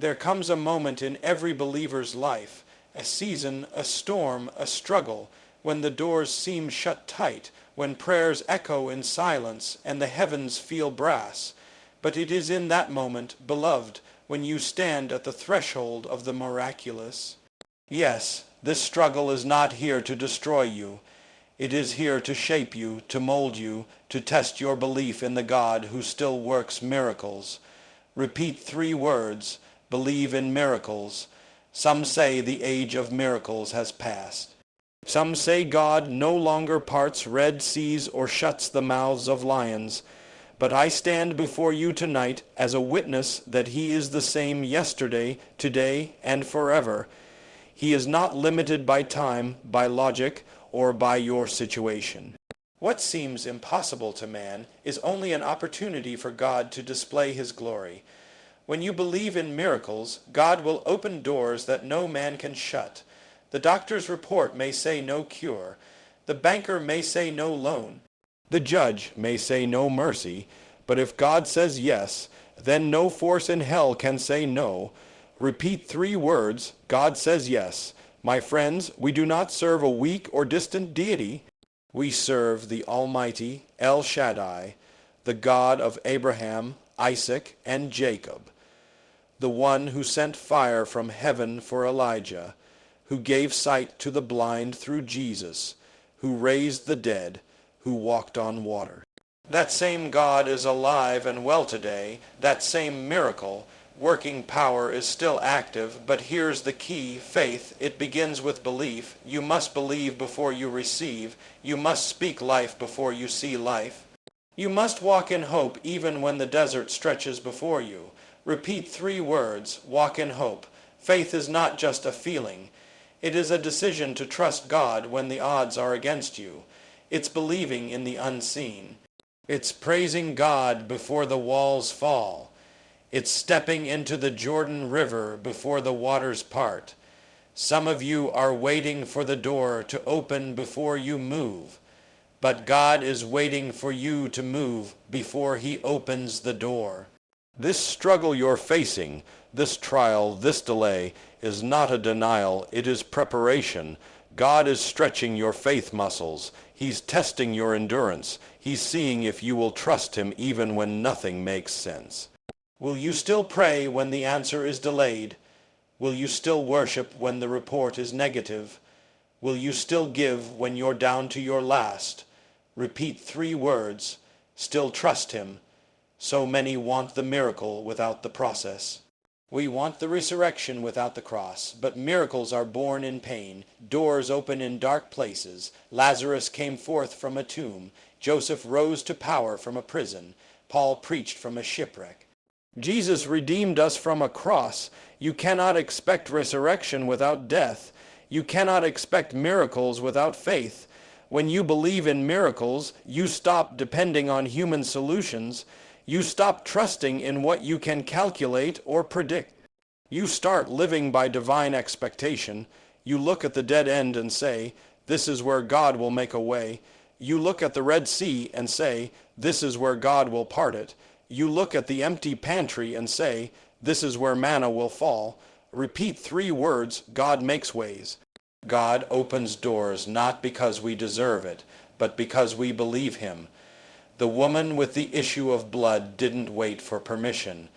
There comes a moment in every believer's life, a season, a storm, a struggle, when the doors seem shut tight, when prayers echo in silence and the heavens feel brass. But it is in that moment, beloved, when you stand at the threshold of the miraculous. Yes, this struggle is not here to destroy you. It is here to shape you, to mold you, to test your belief in the God who still works miracles. Repeat 3 words: believe in miracles. Some say the age of miracles has passed. Some say God no longer parts red seas or shuts the mouths of lions. But I stand before you tonight as a witness that he is the same yesterday, today, and forever. He is not limited by time, by logic, or by your situation. What seems impossible to man is only an opportunity for God to display his glory. When you believe in miracles, God will open doors that no man can shut. The doctor's report may say no cure. The banker may say no loan. The judge may say no mercy. But if God says yes, then no force in hell can say no. Repeat 3 words: God says yes. My friends, we do not serve a weak or distant deity. We serve the Almighty El Shaddai, the God of Abraham, Isaac, and Jacob, the one who sent fire from heaven for Elijah, who gave sight to the blind through Jesus, who raised the dead, who walked on water. That same God is alive and well today. That same miracle working power is still active, but here's the key: faith. It begins with belief. You must believe before you receive. You must speak life before you see life. You must walk in hope even when the desert stretches before you. Repeat 3 words: walk in hope. Faith is not just a feeling. It is a decision to trust God when the odds are against you. It's believing in the unseen. It's praising God before the walls fall. It's stepping into the Jordan River before the waters part. Some of you are waiting for the door to open before you move. But God is waiting for you to move before he opens the door. This struggle you're facing, this trial, this delay, is not a denial, it is preparation. God is stretching your faith muscles. He's testing your endurance. He's seeing if you will trust him even when nothing makes sense. Will you still pray when the answer is delayed? Will you still worship when the report is negative? Will you still give when you're down to your last? Repeat 3 words: still trust him. So many want the miracle without the process. We want the resurrection without the cross, but miracles are born in pain. Doors open in dark places. Lazarus came forth from a tomb. Joseph rose to power from a prison. Paul preached from a shipwreck. Jesus redeemed us from a cross. You cannot expect resurrection without death. You cannot expect miracles without faith. When you believe in miracles, you stop depending on human solutions. You stop trusting in what you can calculate or predict. You start living by divine expectation. You look at the dead end and say, this is where God will make a way. You look at the Red Sea and say, this is where God will part it. You look at the empty pantry and say, this is where manna will fall. Repeat 3 words: God makes ways. God opens doors not because we deserve it, but because we believe him. The woman with the issue of blood didn't wait for permission.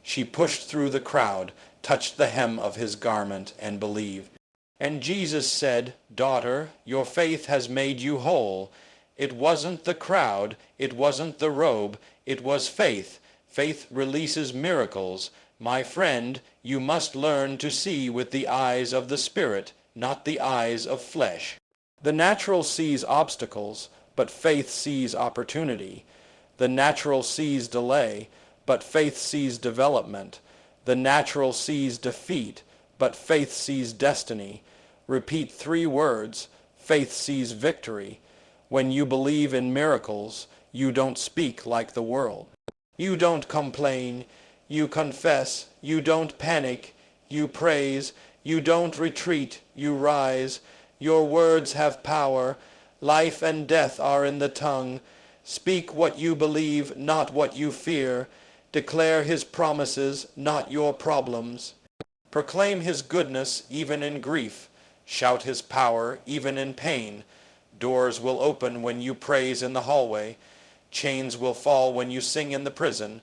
She pushed through the crowd, touched the hem of his garment, and believed. And Jesus said, daughter, your faith has made you whole. It wasn't the crowd, it wasn't the robe, it was faith. Faith releases miracles. My friend, you must learn to see with the eyes of the Spirit, not the eyes of flesh. The natural sees obstacles, but faith sees opportunity. The natural sees delay, but faith sees development. The natural sees defeat, but faith sees destiny. Repeat 3 words: faith sees victory. When you believe in miracles, you don't speak like the world. You don't complain, you confess, you don't panic, you praise, you don't retreat, you rise. Your words have power. Life and death are in the tongue. Speak what you believe, not what you fear. Declare his promises, not your problems. Proclaim his goodness even in grief. Shout his power even in pain. Doors will open when you praise in the hallway. Chains will fall when you sing in the prison.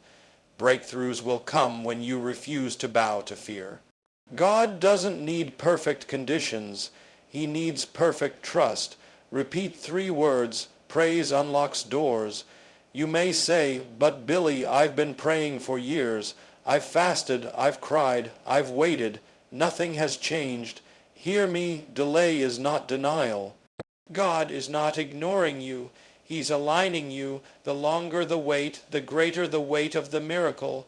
Breakthroughs will come when you refuse to bow to fear. God doesn't need perfect conditions. He needs perfect trust. Repeat 3 words. Praise unlocks doors. You may say, but Billy, I've been praying for years. I've fasted, I've cried, I've waited. Nothing has changed. Hear me, delay is not denial. God is not ignoring you. He's aligning you. The longer the wait, the greater the weight of the miracle.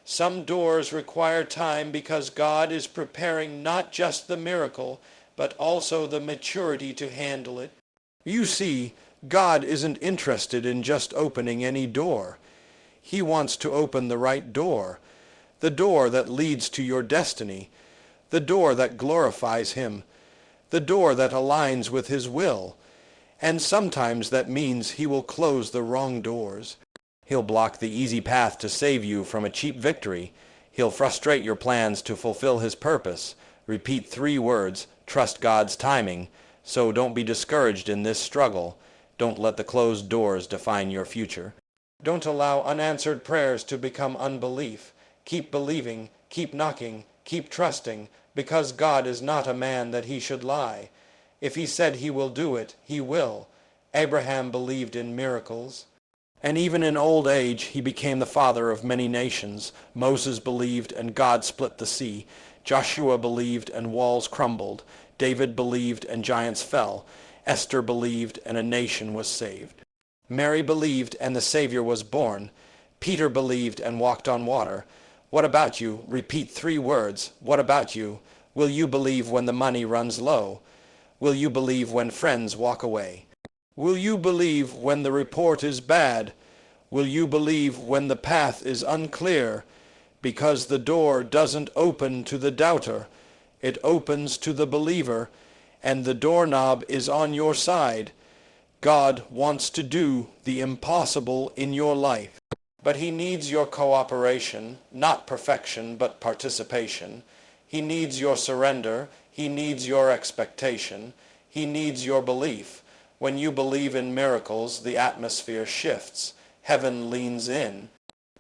Some doors require time because God is preparing not just the miracle, but also the maturity to handle it. You see, God isn't interested in just opening any door. He wants to open the right door, the door that leads to your destiny, the door that glorifies Him, the door that aligns with His will. And sometimes that means He will close the wrong doors. He'll block the easy path to save you from a cheap victory. He'll frustrate your plans to fulfill His purpose. Repeat 3 words, trust God's timing. So don't be discouraged in this struggle. Don't let the closed doors define your future. Don't allow unanswered prayers to become unbelief. Keep believing, keep knocking, keep trusting, because God is not a man that He should lie. If He said He will do it, He will. Abraham believed in miracles. And even in old age he became the father of many nations. Moses believed and God split the sea. Joshua believed and walls crumbled. David believed and giants fell. Esther believed and a nation was saved. Mary believed and the Savior was born. Peter believed and walked on water. What about you? Repeat 3 words. What about you? Will you believe when the money runs low? Will you believe when friends walk away? Will you believe when the report is bad? Will you believe when the path is unclear? Because the door doesn't open to the doubter. It opens to the believer, and the doorknob is on your side. God wants to do the impossible in your life. But He needs your cooperation, not perfection, but participation. He needs your surrender. He needs your expectation. He needs your belief. When you believe in miracles, the atmosphere shifts. Heaven leans in.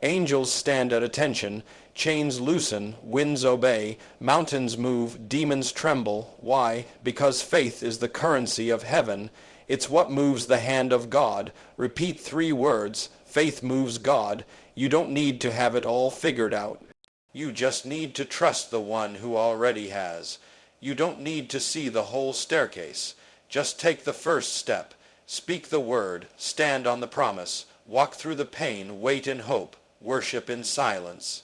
Angels stand at attention. Chains loosen. Winds obey. Mountains move. Demons tremble. Why? Because faith is the currency of heaven. It's what moves the hand of God. Repeat 3 words. Faith moves God. You don't need to have it all figured out. You just need to trust the one who already has. You don't need to see the whole staircase. Just take the first step. Speak the word. Stand on the promise. Walk through the pain. Wait in hope. Worship in silence.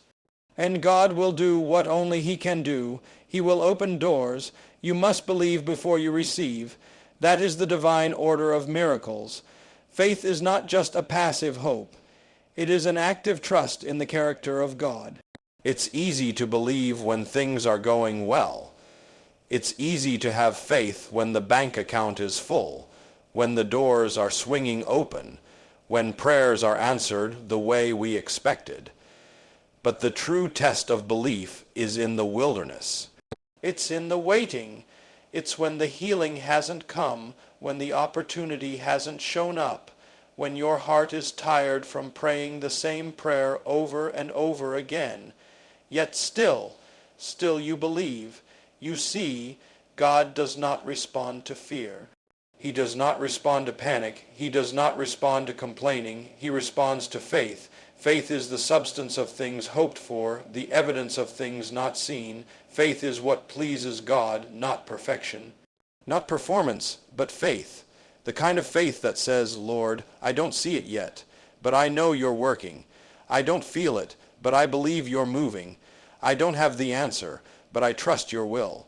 And God will do what only He can do. He will open doors. You must believe before you receive. That is the divine order of miracles. Faith is not just a passive hope. It is an active trust in the character of God. It's easy to believe when things are going well. It's easy to have faith when the bank account is full, when the doors are swinging open, when prayers are answered the way we expected. But the true test of belief is in the wilderness. It's in the waiting. It's when the healing hasn't come, when the opportunity hasn't shown up, when your heart is tired from praying the same prayer over and over again. Yet still you believe. You see, God does not respond to fear. He does not respond to panic. He does not respond to complaining. He responds to faith. Faith is the substance of things hoped for, the evidence of things not seen. Faith is what pleases God, not perfection. Not performance, but faith. The kind of faith that says, Lord, I don't see it yet, but I know you're working. I don't feel it, but I believe you're moving. I don't have the answer, but I trust your will.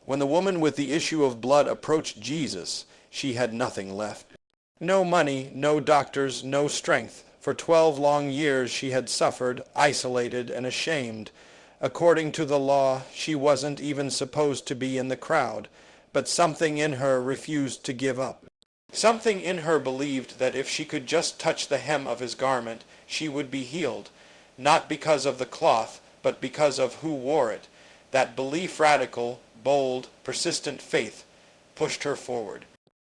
When the woman with the issue of blood approached Jesus, she had nothing left. No money, no doctors, no strength. For 12 long years she had suffered, isolated and ashamed. According to the law, she wasn't even supposed to be in the crowd, but something in her refused to give up. Something in her believed that if she could just touch the hem of his garment, she would be healed. not because of the cloth, but because of who wore it. That belief radical, bold, persistent faith pushed her forward.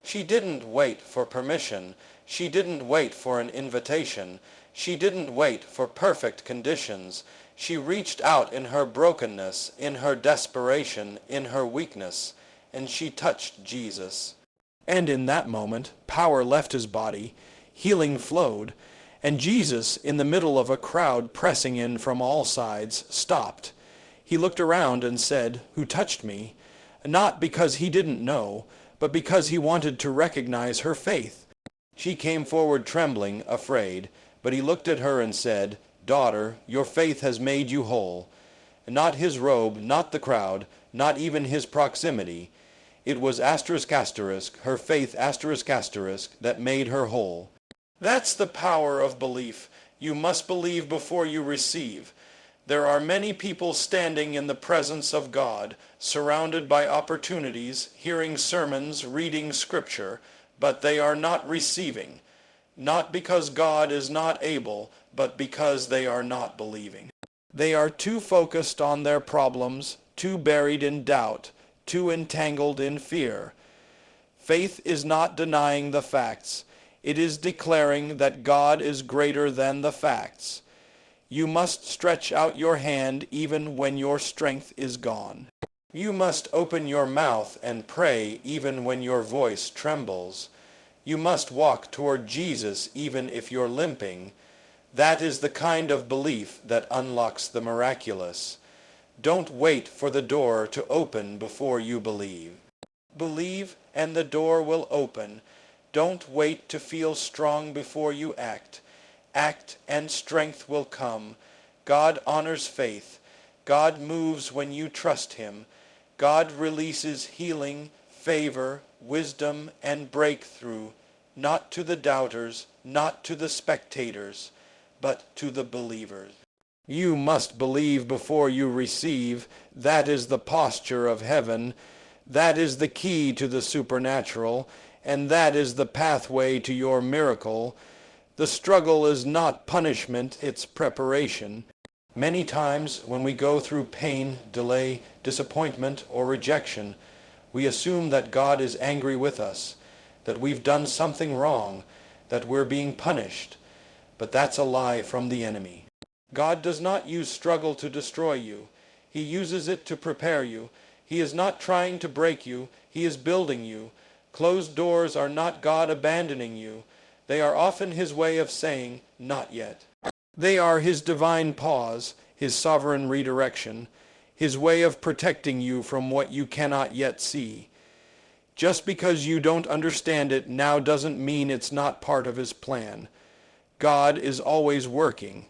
She didn't wait for permission. She didn't wait for an invitation. She didn't wait for perfect conditions. She reached out in her brokenness, in her desperation, in her weakness, and she touched Jesus. And in that moment, power left his body, healing flowed, and Jesus, in the middle of a crowd pressing in from all sides, stopped. He looked around and said, "Who touched me?" Not because he didn't know, but because he wanted to recognize her faith. She came forward trembling, afraid, but he looked at her and said, "Daughter, your faith has made you whole." Not his robe, not the crowd, not even his proximity. It was her faith that made her whole. That's the power of belief. You must believe before you receive. There are many people standing in the presence of God, surrounded by opportunities, hearing sermons, reading scripture, but they are not receiving. Not because God is not able, but because they are not believing. They are too focused on their problems, too buried in doubt, too entangled in fear. Faith is not denying the facts. It is declaring that God is greater than the facts. You must stretch out your hand even when your strength is gone. You must open your mouth and pray even when your voice trembles. You must walk toward Jesus even if you're limping. That is the kind of belief that unlocks the miraculous. Don't wait for the door to open before you believe. Believe and the door will open. Don't wait to feel strong before you act. Act and strength will come. God honors faith. God moves when you trust him. God releases healing, favor, wisdom, and breakthrough, not to the doubters, not to the spectators, but to the believers. You must believe before you receive. That is the posture of heaven. That is the key to the supernatural, and that is the pathway to your miracle. The struggle is not punishment, it's preparation. Many times when we go through pain, delay, disappointment, or rejection, we assume that God is angry with us, that we've done something wrong, that we're being punished. But that's a lie from the enemy. God does not use struggle to destroy you. He uses it to prepare you. He is not trying to break you. He is building you. Closed doors are not God abandoning you. They are often his way of saying, "Not yet." They are his divine pause, his sovereign redirection, his way of protecting you from what you cannot yet see. Just because you don't understand it now doesn't mean it's not part of his plan. God is always working,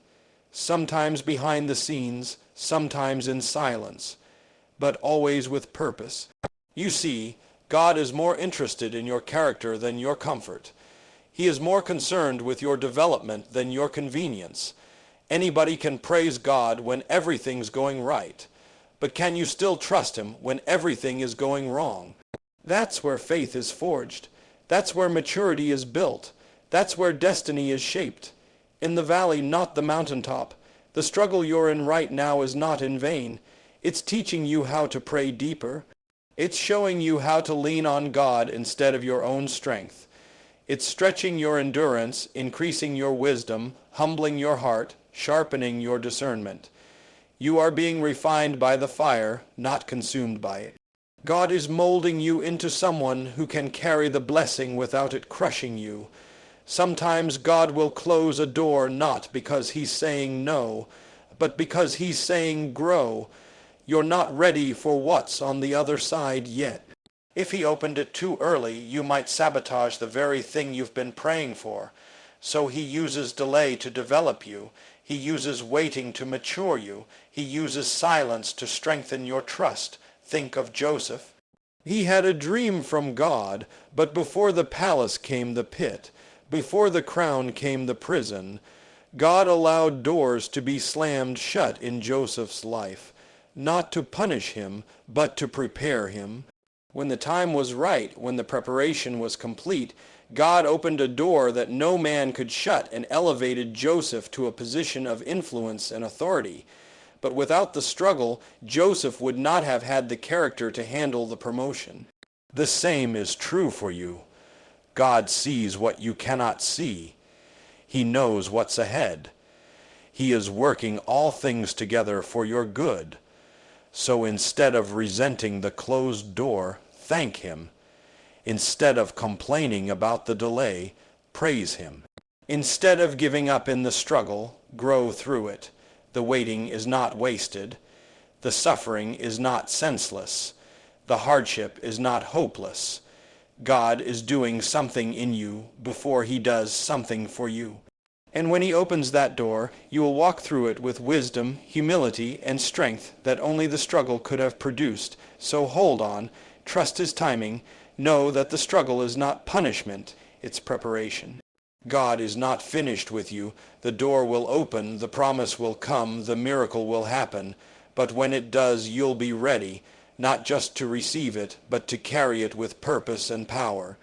sometimes behind the scenes, sometimes in silence, but always with purpose. You see, God is more interested in your character than your comfort. He is more concerned with your development than your convenience. Anybody can praise God when everything's going right, but can you still trust him when everything is going wrong? That's where faith is forged. That's where maturity is built. That's where destiny is shaped. In the valley, not the mountaintop. The struggle you're in right now is not in vain. It's teaching you how to pray deeper. It's showing you how to lean on God instead of your own strength. It's stretching your endurance, increasing your wisdom, humbling your heart, sharpening your discernment. You are being refined by the fire, not consumed by it. God is molding you into someone who can carry the blessing without it crushing you. Sometimes God will close a door not because he's saying no, but because he's saying grow. You're not ready for what's on the other side yet. If he opened it too early, you might sabotage the very thing you've been praying for. So he uses delay to develop you. He uses waiting to mature you. He uses silence to strengthen your trust. Think of Joseph. He had a dream from God, but before the palace came the pit. Before the crown came the prison. God allowed doors to be slammed shut in Joseph's life, not to punish him, but to prepare him. When the time was right, when the preparation was complete, God opened a door that no man could shut and elevated Joseph to a position of influence and authority. But without the struggle, Joseph would not have had the character to handle the promotion. The same is true for you. God sees what you cannot see. He knows what's ahead. He is working all things together for your good. So instead of resenting the closed door, thank Him. Instead of complaining about the delay, praise Him. Instead of giving up in the struggle, grow through it. The waiting is not wasted. The suffering is not senseless. The hardship is not hopeless. God is doing something in you before He does something for you. And when He opens that door, you will walk through it with wisdom, humility, and strength that only the struggle could have produced. So hold on, trust His timing, know that the struggle is not punishment, it's preparation. God is not finished with you. The door will open, the promise will come, the miracle will happen. But when it does, you'll be ready, not just to receive it, but to carry it with purpose and power.